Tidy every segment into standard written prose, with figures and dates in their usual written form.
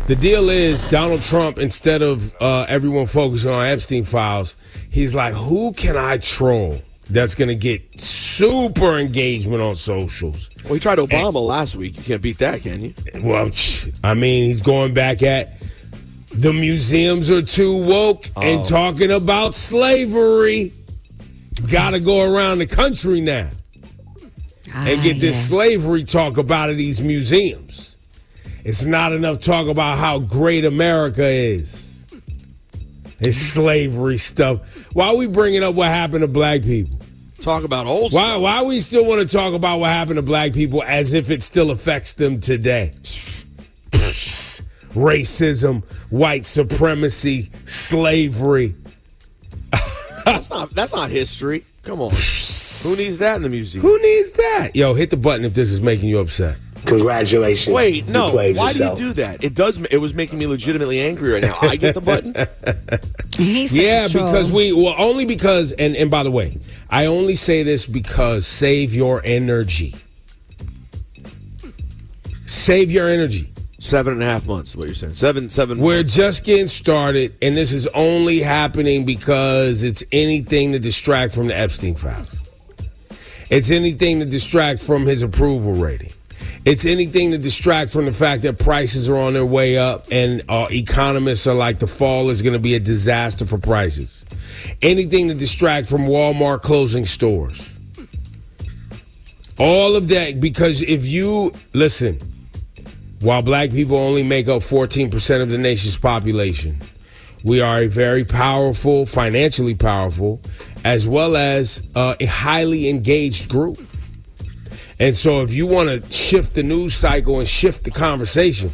The deal is Donald Trump, instead of everyone focusing on Epstein files, he's like, who can I troll that's going to get super engagement on socials? Well, he tried Obama last week. You can't beat that, can you? Well, I mean, he's going back at the museums are too woke and talking about slavery. Got to go around the country now and get this slavery talk about at these museums. It's not enough talk about how great America is. It's slavery stuff. Why are we bringing up what happened to black people? Talk about old stuff. Why we still want to talk about what happened to black people as if it still affects them today? Racism, white supremacy, slavery. That's not history. Come on. Who needs that in the museum? Who needs that? Yo, hit the button if this is making you upset. Congratulations. Wait, no. Why yourself. do you do that? It was making me legitimately angry right now. I get the button? Only because, and by the way, I only say this because save your energy. Save your energy. 7.5 months, what you're saying. Seven We're months. just getting started, and this is only happening because it's anything to distract from the Epstein files. It's anything to distract from his approval rating. It's anything to distract from the fact that prices are on their way up, and economists are like, the fall is going to be a disaster for prices. Anything to distract from Walmart closing stores. All of that, because if you, listen, while black people only make up 14% of the nation's population, we are a very powerful, financially powerful, as well as a highly engaged group. And so if you want to shift the news cycle and shift the conversation,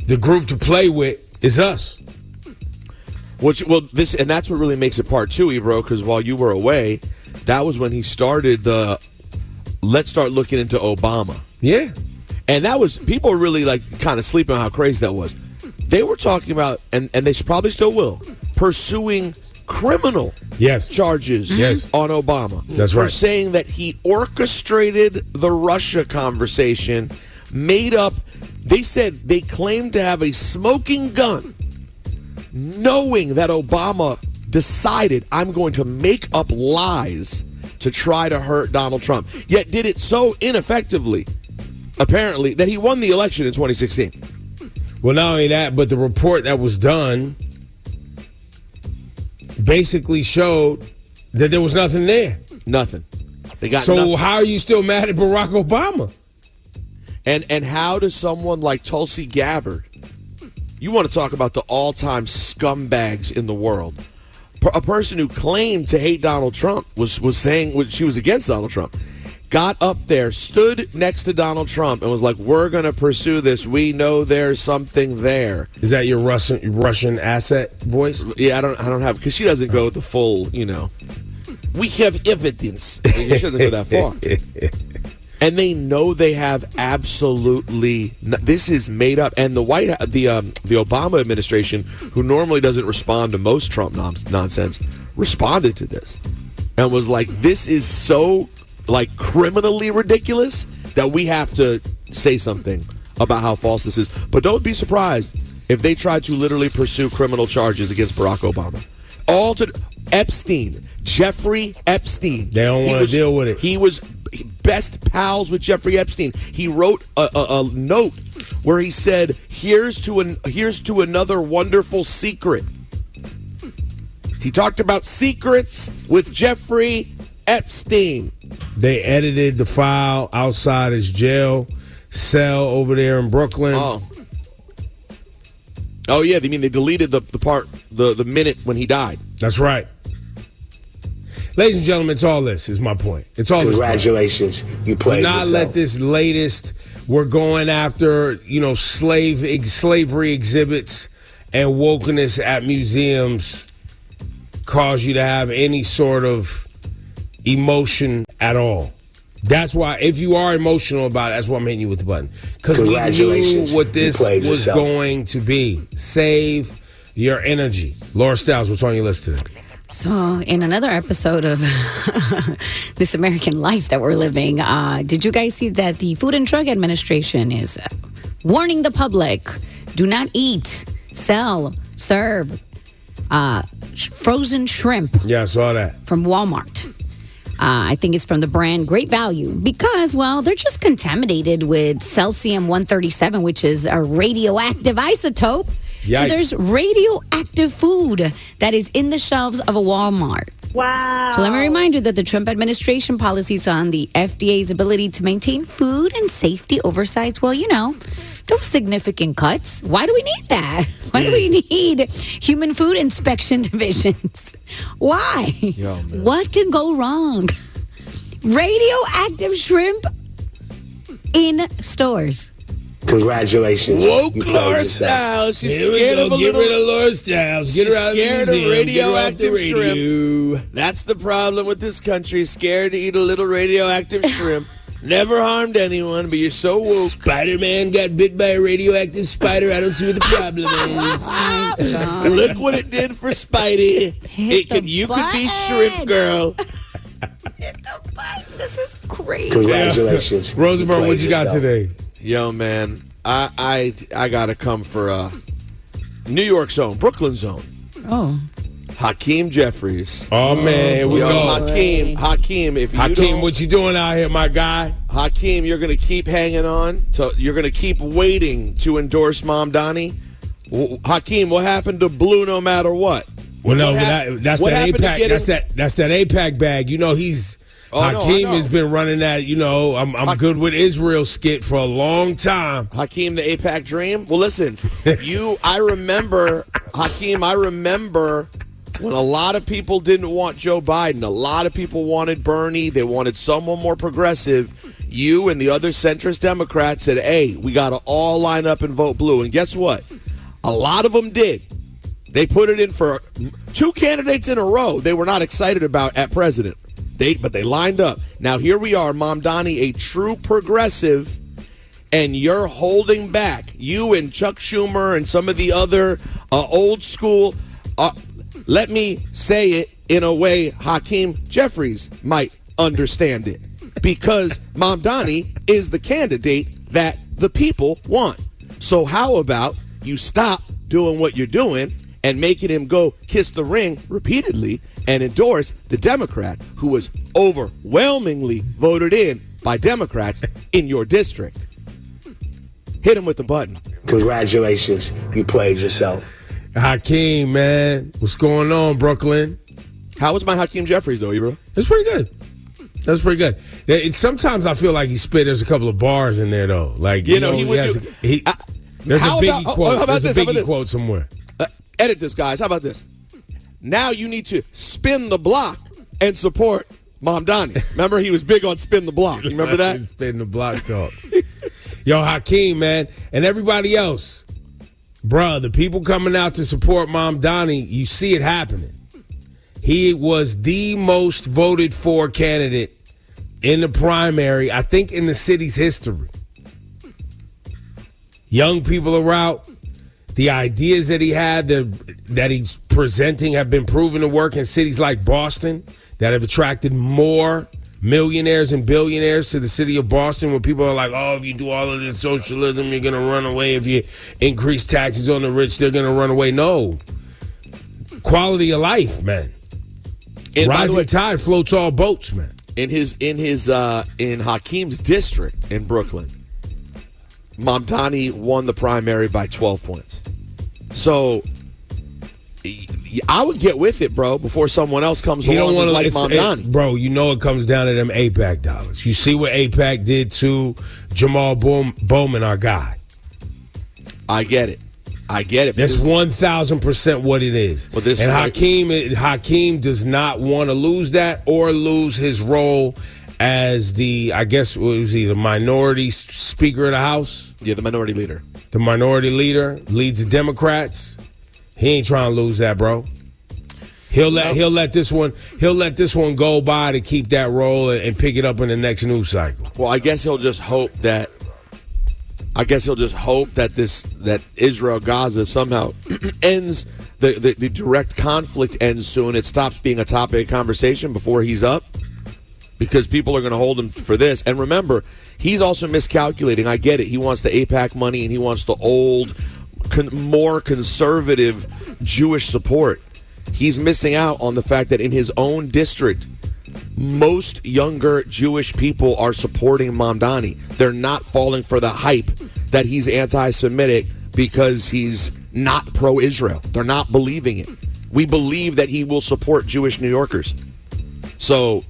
the group to play with is us. And that's what really makes it part two, Ebro, because while you were away, that was when he started let's start looking into Obama. Yeah. And that was, people were really like kind of sleeping on how crazy that was. They were talking about, and they probably still will, pursuing criminal charges on Obama. That's for right. saying that he orchestrated the Russia conversation, made up, they claimed to have a smoking gun, knowing that Obama decided, I'm going to make up lies to try to hurt Donald Trump, yet did it so ineffectively, apparently, that he won the election in 2016. Well, not only that, but the report that was done basically showed that there was nothing there. Nothing. They got so nothing. How are you still mad at Barack Obama? And how does someone like Tulsi Gabbard, you want to talk about the all-time scumbags in the world, a person who claimed to hate Donald Trump, was saying she was against Donald Trump, got up there, stood next to Donald Trump, and was like, we're going to pursue this. We know there's something there. Is that your Russian asset voice? Yeah, I don't have, because she doesn't go the full, we have evidence. She doesn't go that far. And they know they have absolutely this is made up. And the Obama administration, who normally doesn't respond to most Trump nonsense, responded to this and was like, this is so like criminally ridiculous that we have to say something about how false this is. But don't be surprised if they try to literally pursue criminal charges against Barack Obama. Jeffrey Epstein. They don't want to deal with it. He was best pals with Jeffrey Epstein. He wrote a note where he said, here's to another wonderful secret. He talked about secrets with Jeffrey Epstein. They edited the file outside his jail cell over there in Brooklyn. Oh yeah, they deleted the part, the minute when he died. That's right. Ladies and gentlemen, it's all this is my point. It's all Congratulations, you played yourself. Do not let this latest, we're going after, slavery exhibits and wokeness at museums cause you to have any sort of emotion at all. That's why, if you are emotional about it, that's why I'm hitting you with the button. Because we knew what this was going to be. Save your energy. Laura Stiles, what's on your list today? So, in another episode of This American Life that we're living, did you guys see that the Food and Drug Administration is warning the public: do not eat, sell, serve frozen shrimp Yeah, I saw that. from Walmart. I think it's from the brand Great Value because, well, they're just contaminated with cesium-137, which is a radioactive isotope. Yikes. So there's radioactive food that is in the shelves of a Walmart. Wow. So let me remind you that the Trump administration policies on the FDA's ability to maintain food and safety oversights, well, those significant cuts. Why do we need that? Why do we need human food inspection divisions? Why? Yo, man. What can go wrong? Radioactive shrimp in stores. Congratulations. Woke You played Laura yourself. Styles. She's Here we scared go. of a Get little. rid of Laura Styles. Get her out of the scared of museum. radioactive Get her off the radio. That's the problem with this country. Scared to eat a little radioactive shrimp. Never harmed anyone, but you're so woke. Spider-Man got bit by a radioactive spider. I don't see what the problem is. Look what it did for Spidey. You could be shrimp girl. This is crazy. Congratulations. Rosenberg, played what you got yourself. today? Yo, man, I gotta come for New York's own, Brooklyn's own, Oh. Hakee Jeffries. Oh, man, here we Yo, go. Hakeem, if you Hakeem, don't, what you doing out here, my guy? Hakeem, you're gonna keep hanging on. You're gonna keep waiting to endorse Mom Donnie. Hakeem, what happened to Blue no matter what? Well, no, What but hap- that's what that happened to APAC. getting- That's that APAC bag. He's Oh, no, I Hakeem know. has been running that. I'm good with Israel skit for a long time. Hakeem, the APAC dream? Well, listen, I remember, Hakeem, when a lot of people didn't want Joe Biden, a lot of people wanted Bernie, they wanted someone more progressive. You and the other centrist Democrats said, hey, we got to all line up and vote blue. And guess what? A lot of them did. They put it in for 2 candidates in a row they were not excited about at president. But they lined up. Now, here we are, Mom Donnie, a true progressive, and you're holding back. You and Chuck Schumer and some of the other old school, let me say it in a way Hakee Jeffries might understand it. Because Mom Donnie is the candidate that the people want. So how about you stop doing what you're doing and making him go kiss the ring repeatedly and endorse the Democrat who was overwhelmingly voted in by Democrats in your district. Hit him with the button. Congratulations. You played yourself. Hakeem, man, what's going on, Brooklyn? How was my Hakee Jeffries, though, bro? That's pretty good. That's pretty good. Sometimes I feel like he spit. There's a couple of bars in there though. Like he would has do. there's a How Biggie about- quote. how about There's this? a How about Biggie this? quote somewhere. Edit this, guys. How about this? Now you need to spin the block and support Mom Donnie. Remember, he was big on spin the block. You remember that? Spitting the block talk. Yo, Hakeem, man, and everybody else, bruh, the people coming out to support Mom Donnie, you see it happening. He was the most voted for candidate in the primary, I think, in the city's history. Young people are out. The ideas that he had, that he's presenting, have been proven to work in cities like Boston that have attracted more millionaires and billionaires to the city of Boston, where people are like, oh, if you do all of this socialism, you're going to run away. If you increase taxes on the rich, they're going to run away. No. Quality of life, man. And by the Rising way, tide floats all boats, man. in Hakeem's district in Brooklyn, Mom Donnie won the primary by 12 points. So I would get with it, bro, before someone else comes along who's like Mom Donnie. Bro, it comes down to them APAC dollars. You see what APAC did to Jamal Bowman, our guy. I get it. That's 1,000% what it is. Well, this and is Hakeem does not want to lose that or lose his role as the minority speaker of the House. Yeah, the minority leader. The minority leader leads the Democrats. He ain't trying to lose that, bro. He'll let this one go by to keep that role and pick it up in the next news cycle. Well, I guess he'll just hope that that Israel Gaza somehow ends, the direct conflict ends soon. It stops being a topic of conversation before he's up. because people are going to hold him for this. And remember, he's also miscalculating. I get it. He wants the AIPAC money, and he wants the old, more conservative Jewish support. He's missing out on the fact that in his own district, most younger Jewish people are supporting Mamdani. They're not falling for the hype that he's anti-Semitic because he's not pro-Israel. They're not believing it. We believe that he will support Jewish New Yorkers. So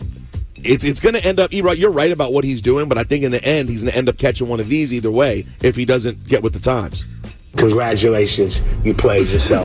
it's going to end up, you're right about what he's doing, but I think in the end he's going to end up catching one of these either way if he doesn't get with the times. Congratulations, you played yourself.